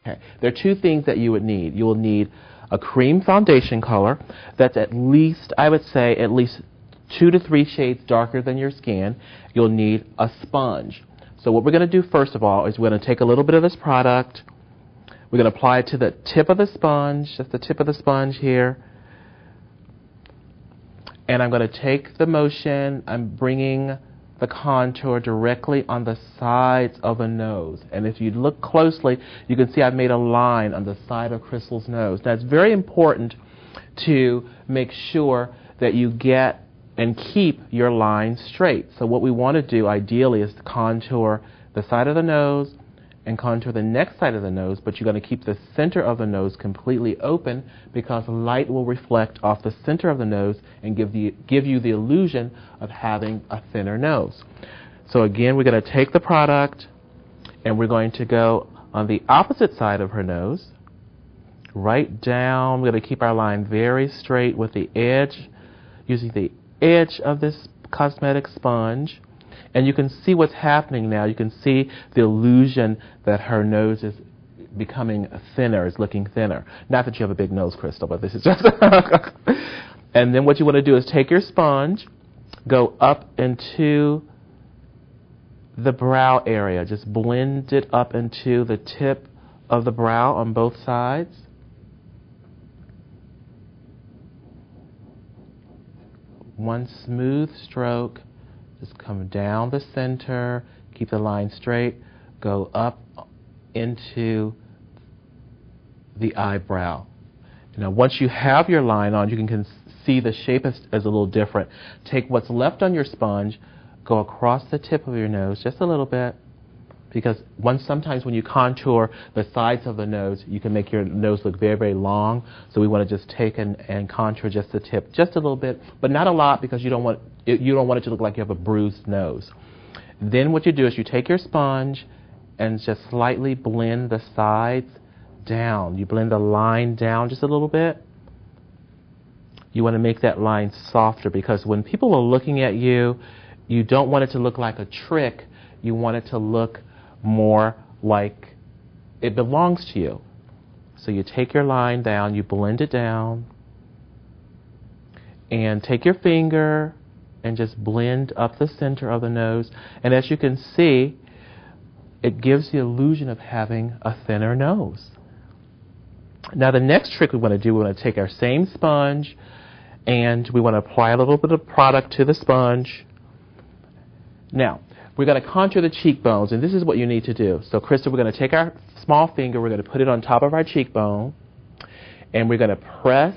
Okay. There are two things that you would need. You will need a cream foundation color that's at least, I would say, at least 2 to 3 shades darker than your skin. You'll need a sponge. So what we're going to do first of all is we're going to take a little bit of this product. We're going to apply it to the tip of the sponge, just the tip of the sponge here. And I'm going to take the motion, I'm bringing the contour directly on the sides of the nose. And if you look closely, you can see I've made a line on the side of Crystal's nose. Now, it's very important to make sure that you get and keep your line straight. So what we want to do, ideally, is to contour the side of the nose and contour the next side of the nose, but you're going to keep the center of the nose completely open because light will reflect off the center of the nose and give you the illusion of having a thinner nose. So again, we're going to take the product and we're going to go on the opposite side of her nose, right down. We're going to keep our line very straight with the edge, using the edge of this cosmetic sponge. And you can see what's happening now. You can see the illusion that her nose is becoming thinner, is looking thinner. Not that you have a big nose, Crystal, but this is just... And then what you want to do is take your sponge, go up into the brow area. Just blend it up into the tip of the brow on both sides. One smooth stroke. Just come down the center, keep the line straight, go up into the eyebrow. Now, once you have your line on, you can see the shape is a little different. Take what's left on your sponge, go across the tip of your nose just a little bit, because sometimes when you contour the sides of the nose, you can make your nose look very, very long. So we want to just take and contour just the tip, just a little bit, but not a lot, because you don't want it to look like you have a bruised nose. Then what you do is you take your sponge and just slightly blend the sides down. You blend the line down just a little bit. You want to make that line softer, because when people are looking at you, you don't want it to look like a trick. You want it to look more like it belongs to you. So you take your line down, you blend it down, and take your finger and just blend up the center of the nose. And as you can see, it gives the illusion of having a thinner nose. Now the next trick we want to do, we want to take our same sponge and we want to apply a little bit of product to the sponge. Now, we're going to contour the cheekbones, and this is what you need to do. So, Krista, we're going to take our small finger, we're going to put it on top of our cheekbone, and we're going to press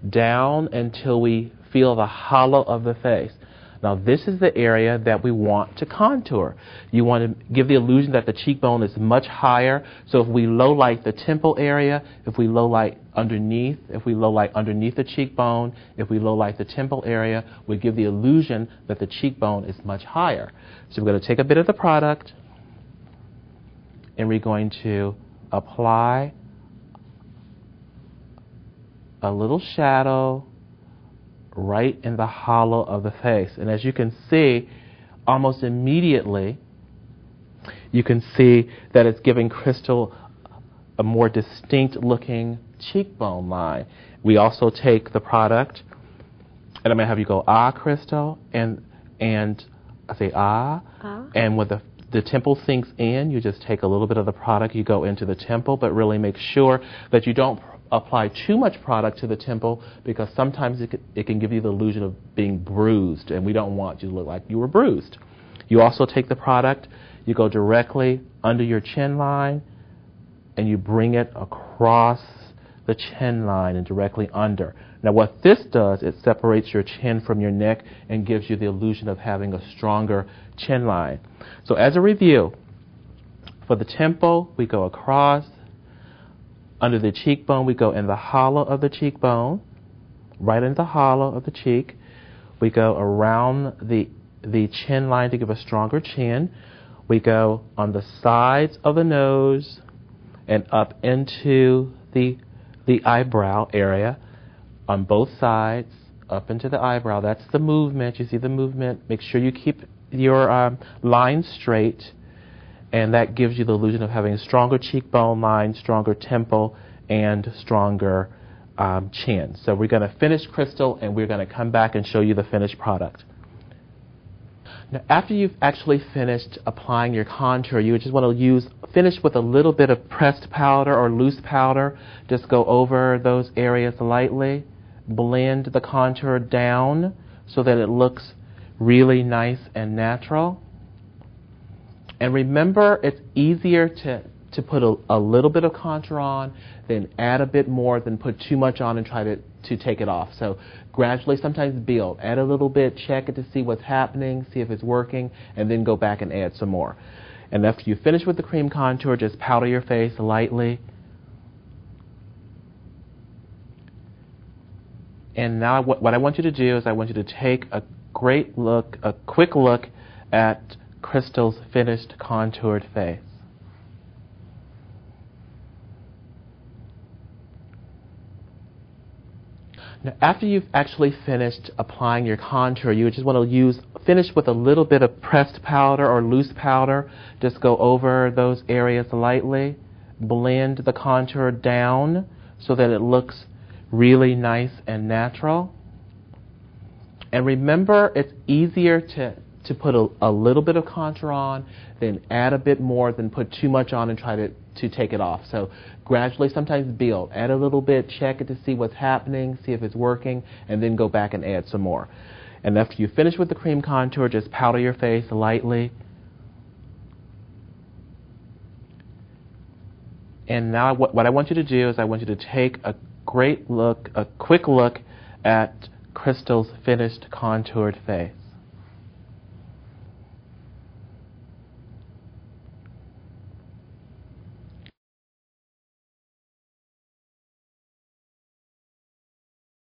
down until we feel the hollow of the face. Now, this is the area that we want to contour. You want to give the illusion that the cheekbone is much higher. So if we low light the temple area, if we low light underneath, if we low light underneath the cheekbone, if we low light the temple area, we give the illusion that the cheekbone is much higher. So we're going to take a bit of the product and we're going to apply a little shadow right in the hollow of the face. And as you can see, almost immediately, you can see that it's giving Crystal a more distinct looking cheekbone line. We also take the product, and I'm going to have you go, ah, Crystal, and I say, ah. And when the temple sinks in, you just take a little bit of the product, you go into the temple, but really make sure that you don't apply too much product to the temple, because sometimes it can give you the illusion of being bruised, and we don't want you to look like you were bruised. You also take the product, you go directly under your chin line, and you bring it across the chin line and directly under. Now what this does, it separates your chin from your neck and gives you the illusion of having a stronger chin line. So as a review, for the temple, we go across. Under the cheekbone, we go in the hollow of the cheekbone, right in the hollow of the cheek. We go around the chin line to give a stronger chin. We go on the sides of the nose and up into the eyebrow area on both sides, up into the eyebrow. That's the movement. You see the movement. Make sure you keep your line straight. and that gives you the illusion of having a stronger cheekbone line, stronger temple, and stronger chin. So we're going to finish Crystal, and we're going to come back and show you the finished product. Now, after you've actually finished applying your contour, you just want to finish with a little bit of pressed powder or loose powder. Just go over those areas lightly. Blend the contour down so that it looks really nice and natural. And remember, it's easier to put a little bit of contour on, then add a bit more, than put too much on and try to take it off. So gradually, sometimes build. Add a little bit, check it to see what's happening, see if it's working, and then go back and add some more. And after you finish with the cream contour, just powder your face lightly. And now what I want you to do is I want you to take a quick look at Crystal's finished contoured face. Now, after you've actually finished applying your contour, you just want to finish with a little bit of pressed powder or loose powder. Just go over those areas lightly. Blend the contour down so that it looks really nice and natural. And remember, it's easier to put a little bit of contour on, then add a bit more, than put too much on and try to take it off. So gradually, sometimes build. Add a little bit, check it to see what's happening, see if it's working, and then go back and add some more. And after you finish with the cream contour, just powder your face lightly. And now what I want you to do is I want you to take a quick look at Crystal's finished contoured face.